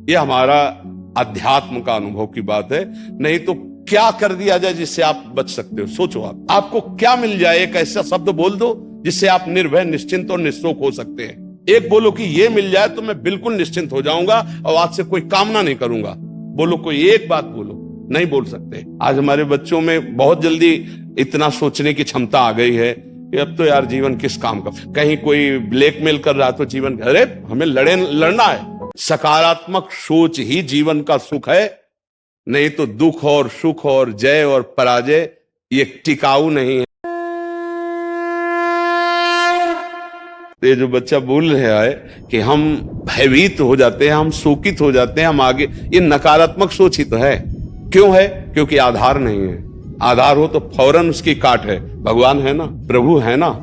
ये हमारा अध्यात्म का अनुभव की बात है। नहीं तो क्या कर दिया जाए जिससे आप बच सकते हो? सोचो आपको क्या मिल जाए? एक ऐसा शब्द बोल दो जिससे आप निर्भय, निश्चिंत और निःशोक हो सकते हैं। एक बोलो कि ये मिल जाए तो मैं बिल्कुल निश्चिंत हो जाऊंगा और आज से कोई कामना नहीं करूंगा। बोलो, कोई एक बात बोलो। नहीं बोल सकते। आज हमारे बच्चों में बहुत जल्दी इतना सोचने की क्षमता आ गई है कि अब तो यार जीवन किस काम का। कहीं कोई ब्लैकमेल कर रहा तो जीवन, अरे हमें लड़ना है। सकारात्मक सोच ही जीवन का सुख है। नहीं तो दुख और सुख और जय और पराजय ये टिकाऊ नहीं है। ये जो बच्चा बोल रहा है कि हम भयभीत हो जाते हैं, हम शोकित हो जाते हैं, हम आगे, ये नकारात्मक सोच ही तो है। क्यों है? क्योंकि आधार नहीं है। आधार हो तो फौरन उसकी काट है। भगवान है ना, प्रभु है ना,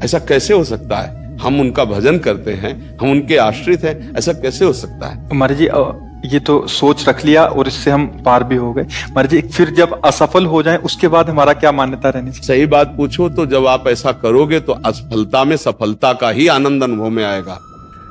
ऐसा कैसे हो सकता है? हम उनका भजन करते हैं, हम उनके आश्रित हैं, ऐसा कैसे हो सकता है? महाराज जी, ये तो सोच रख लिया और इससे हम पार भी हो गए। महाराज जी, फिर जब असफल हो जाएं उसके बाद हमारा क्या मान्यता रहनी चाहिए? सही बात पूछो तो जब आप ऐसा करोगे तो असफलता में सफलता का ही आनंद अनुभव में आएगा।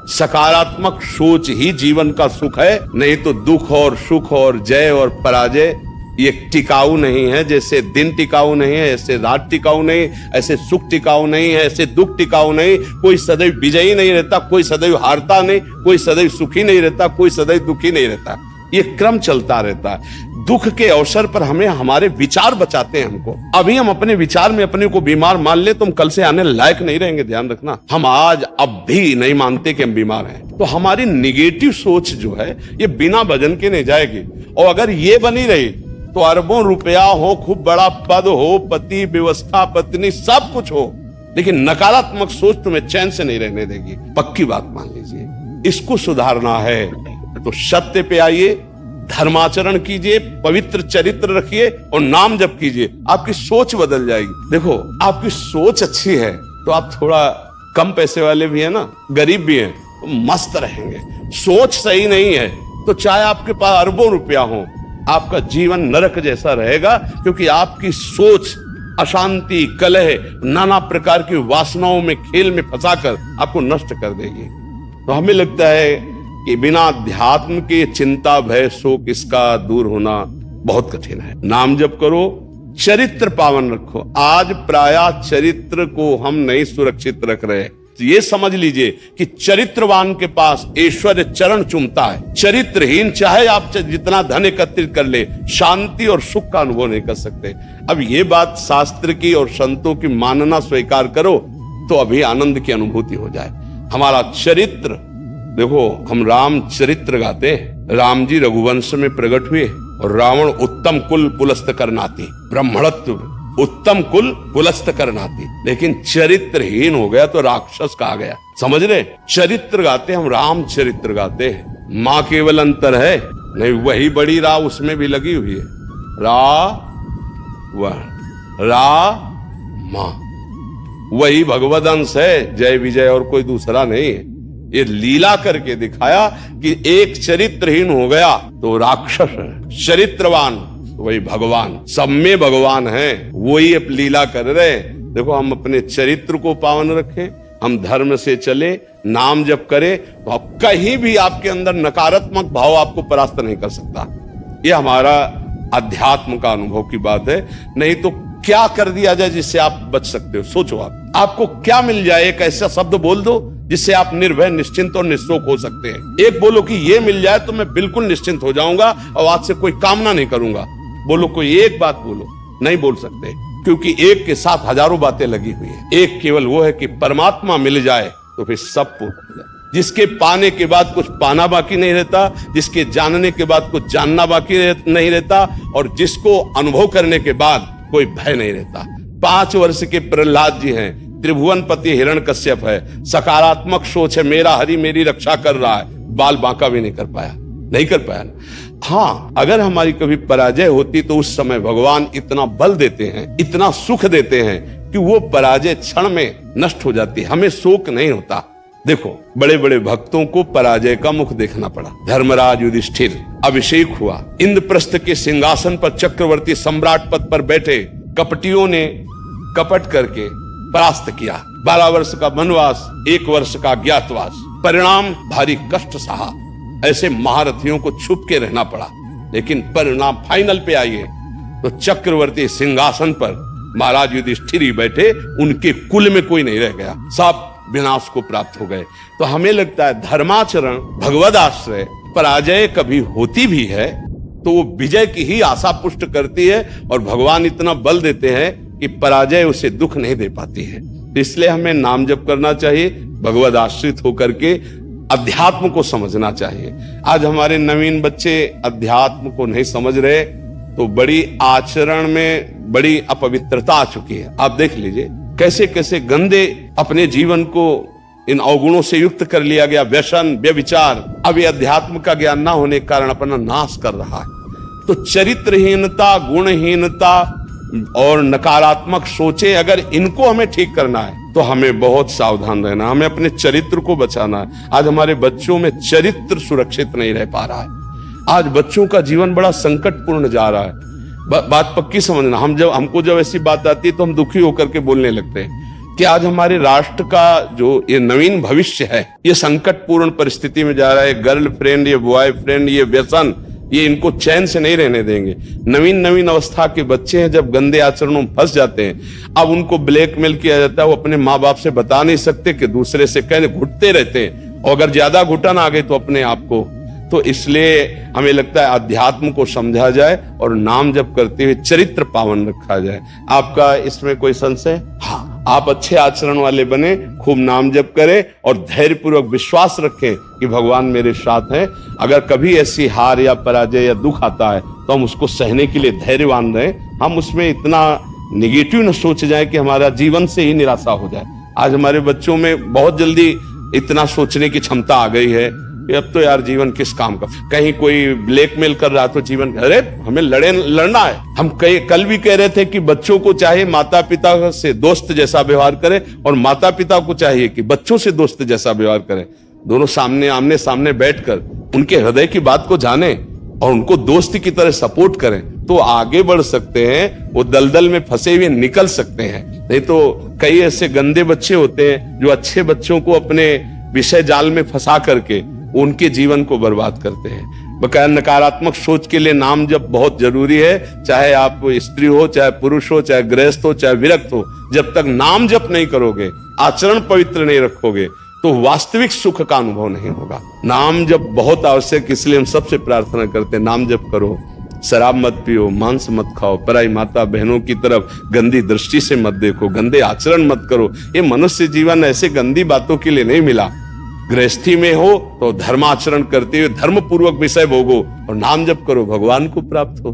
सकारात्मक सोच ही जीवन का सुख है। नहीं तो दुख और सुख और जय और पराजय ये टिकाऊ नहीं है। जैसे दिन टिकाऊ नहीं है, ऐसे रात टिकाऊ नहीं, ऐसे सुख टिकाऊ नहीं है, ऐसे दुख टिकाऊ नहीं। कोई सदैव विजयी नहीं रहता, कोई सदैव हारता नहीं, कोई सदैव सुखी नहीं रहता, कोई सदैव दुखी नहीं रहता। ये क्रम चलता रहता है। दुख के अवसर पर हमें हमारे विचार बचाते हैं हमको। अभी हम अपने विचार में अपने को बीमार मान ले तो हम कल से आने लायक नहीं रहेंगे। ध्यान रखना, हम आज अब भी नहीं मानते कि हम बीमार हैं। तो हमारी निगेटिव सोच जो है ये बिना भजन के नहीं जाएगी। और अगर ये बनी रही तो अरबों रुपया हो, खूब बड़ा पद हो, पति, व्यवस्था, पत्नी, सब कुछ हो, लेकिन नकारात्मक सोच तुम्हें चैन से नहीं रहने देगी। पक्की बात मान लीजिए। इसको सुधारना है तो सत्य पे आइए, धर्माचरण कीजिए, पवित्र चरित्र रखिए और नाम जप कीजिए। आपकी सोच बदल जाएगी। देखो, आपकी सोच अच्छी है तो आप थोड़ा कम पैसे वाले भी है ना, गरीब भी हैं, तो मस्त रहेंगे। सोच सही नहीं है तो चाहे आपके पास अरबों रुपया हो, आपका जीवन नरक जैसा रहेगा। क्योंकि आपकी सोच अशांति, कलह, नाना प्रकार की वासनाओं में, खेल में फंसाकर आपको नष्ट कर देगी। तो हमें लगता है कि बिना अध्यात्म के चिंता, भय, शोक इसका दूर होना बहुत कठिन है। नाम जप करो, चरित्र पावन रखो। आज प्रायः चरित्र को हम नहीं सुरक्षित रख रहे। तो ये समझ लीजिए कि चरित्रवान के पास ऐश्वर्य चरण चूमता है। चरित्रहीन चाहे आप जितना धन एकत्रित कर ले, शांति और सुख का अनुभव नहीं कर सकते। अब ये बात शास्त्र की और संतों की मानना स्वीकार करो तो अभी आनंद की अनुभूति हो जाए। हमारा चरित्र देखो, हम राम चरित्र गाते हैं। राम जी रघुवंश में प्रकट हुए और रावण उत्तम कुल पुलस्त करनाती, ब्राह्मणत्व उत्तम कुल पुलस्त करनाती, लेकिन चरित्रहीन हो गया तो राक्षस कहा गया। समझ रहे? चरित्र गाते हम, राम चरित्र गाते हैं। माँ केवल अंतर है नहीं, वही बड़ी रा उसमें भी लगी हुई है। माँ वही भगवद अंश है, जय विजय और कोई दूसरा नहीं है। ये लीला करके दिखाया कि एक चरित्रहीन हो गया तो राक्षस है, चरित्रवान वही भगवान। सब में भगवान है, वही अब लीला कर रहे हैं। देखो, हम अपने चरित्र को पावन रखें, हम धर्म से चले, नाम जप करें तो आप कहीं भी आपके अंदर नकारात्मक भाव आपको परास्त नहीं कर सकता। ये हमारा अध्यात्म का अनुभव की बात है। नहीं तो क्या कर दिया जाए जिससे आप बच सकते हो? सोचो आपको क्या मिल जाए? एक ऐसा शब्द बोल दो जिससे आप निर्भय, निश्चिंत और निःशोक हो सकते हैं। एक बोलो कि ये मिल जाए तो मैं बिल्कुल निश्चिंत हो जाऊंगा और आज से कोई कामना नहीं करूंगा। बोलो, कोई एक बात बोलो। नहीं बोल सकते, क्योंकि एक के साथ हजारों बातें लगी हुई है। एक केवल वो है कि परमात्मा मिल जाए तो फिर सब पूर्ण हो जाए। जिसके पाने के बाद कुछ पाना बाकी नहीं रहता, जिसके जानने के बाद कुछ जानना बाकी नहीं रहता, और जिसको अनुभव करने के बाद कोई भय नहीं रहता। 5 वर्ष के प्रहलाद जी हैं, त्रिभुवनपति हिरण्यकश्यप है, सकारात्मक सोच है, मेरा हरि मेरी रक्षा कर रहा है, बाल बांका भी नहीं कर पाया। हाँ, अगर हमारी कभी पराजय होती तो उस समय भगवान इतना बल देते हैं, इतना सुख देते हैं कि वो पराजय क्षण में नष्ट हो जाती है, हमें शोक नहीं होता। देखो, बड़े बड़े भक्तों को पराजय का मुख देखना पड़ा। धर्मराज युधिष्ठिर अभिषेक हुआ, इंद्रप्रस्थ के सिंहासन पर चक्रवर्ती सम्राट पद पर बैठे, कपटियों ने कपट करके परास्त किया। 12 वर्ष का वनवास, 1 वर्ष का अज्ञातवास, परिणाम भारी कष्ट सहा। ऐसे महारथियों को छुप के रहना पड़ा, लेकिन परिणाम फाइनल पे आइए तो चक्रवर्ती सिंहासन पर महाराज युधिष्ठिर ही बैठे, उनके कुल में कोई नहीं रह गया, सब विनाश को प्राप्त हो गए। तो हमें लगता है धर्माचरण, भगवद आश्रय, पराजय कभी होती भी है तो वो विजय की ही आशा पुष्ट करती है, और भगवान इतना बल देते हैं कि पराजय उसे दुख नहीं दे पाती है। इसलिए हमें नाम जप करना चाहिए, भगवद आश्रित होकर के अध्यात्म को समझना चाहिए। आज हमारे नवीन बच्चे अध्यात्म को नहीं समझ रहे, तो बड़ी आचरण में बड़ी अपवित्रता आ चुकी है। आप देख लीजिए कैसे कैसे गंदे अपने जीवन को इन अवगुणों से युक्त कर लिया गया, व्यसन, व्यभिचार, अब ये अध्यात्म का ज्ञान ना होने के कारण अपना नाश कर रहा है। तो चरित्रहीनता, गुणहीनता और नकारात्मक सोचे, अगर इनको हमें ठीक करना है तो हमें बहुत सावधान रहना, हमें अपने चरित्र को बचाना है। आज हमारे बच्चों में चरित्र सुरक्षित नहीं रह पा रहा है। आज बच्चों का जीवन बड़ा संकटपूर्ण जा रहा है। बात पक्की समझना, हमको जब ऐसी बात आती है तो हम दुखी होकर के बोलने लगते हैं कि आज हमारे राष्ट्र का जो ये नवीन भविष्य है, ये संकटपूर्ण परिस्थिति में जा रहा है। गर्लफ्रेंड, ये बॉयफ्रेंड, ये व्यसन, ये इनको चैन से नहीं रहने देंगे। नवीन अवस्था के बच्चे हैं, जब गंदे आचरणों में फंस जाते हैं, अब उनको ब्लैकमेल किया जाता है। वो अपने माँ बाप से बता नहीं सकते कि दूसरे से कहने घुटते रहते हैं, और अगर ज्यादा घुटन आ गई तो अपने आप को। तो इसलिए हमें लगता है अध्यात्म को समझा जाए और नाम जप करते हुए चरित्र पावन रखा जाए। आपका इसमें कोई संशय? हाँ, आप अच्छे आचरण वाले बने, खूब नाम जप करें और धैर्य पूर्वक विश्वास रखें कि भगवान मेरे साथ हैं। अगर कभी ऐसी हार या पराजय या दुख आता है तो हम उसको सहने के लिए धैर्यवान रहें। हम उसमें इतना निगेटिव न सोच जाए कि हमारा जीवन से ही निराशा हो जाए। आज हमारे बच्चों में बहुत जल्दी इतना सोचने की क्षमता आ गई है कि अब तो यार जीवन किस काम का, कहीं कोई ब्लैकमेल कर रहा तो जीवन, अरे हमें लड़ना है। हम कल भी कह रहे थे कि बच्चों को चाहिए माता पिता से दोस्त जैसा व्यवहार करें, और माता पिता को चाहिए कि बच्चों से दोस्त जैसा व्यवहार करें। दोनों आमने सामने बैठकर उनके हृदय की बात को जाने और उनको दोस्त की तरह सपोर्ट करें, तो आगे बढ़ सकते हैं, वो दलदल में फंसे हुए निकल सकते हैं। नहीं तो कई ऐसे गंदे बच्चे होते हैं जो अच्छे बच्चों को अपने विषय जाल में फंसा करके उनके जीवन को बर्बाद करते हैं। बकाया नकारात्मक सोच के लिए नाम जप बहुत जरूरी है। चाहे आप स्त्री हो, चाहे पुरुष हो, चाहे गृहस्थ हो, चाहे विरक्त हो, जब तक नाम जप नहीं करोगे, आचरण पवित्र नहीं रखोगे, तो वास्तविक सुख का अनुभव नहीं होगा। नाम जप बहुत आवश्यक, इसलिए हम सबसे प्रार्थना करते हैं नाम जप करो, शराब मत पियो, मांस मत खाओ, पराई माता बहनों की तरफ गंदी दृष्टि से मत देखो, गंदे आचरण मत करो। ये मनुष्य जीवन ऐसे गंदी बातों के लिए नहीं मिला। गृहस्थी में हो तो धर्माचरण करते हुए धर्म पूर्वक विषय भोगो और नाम जप करो, भगवान को प्राप्त हो।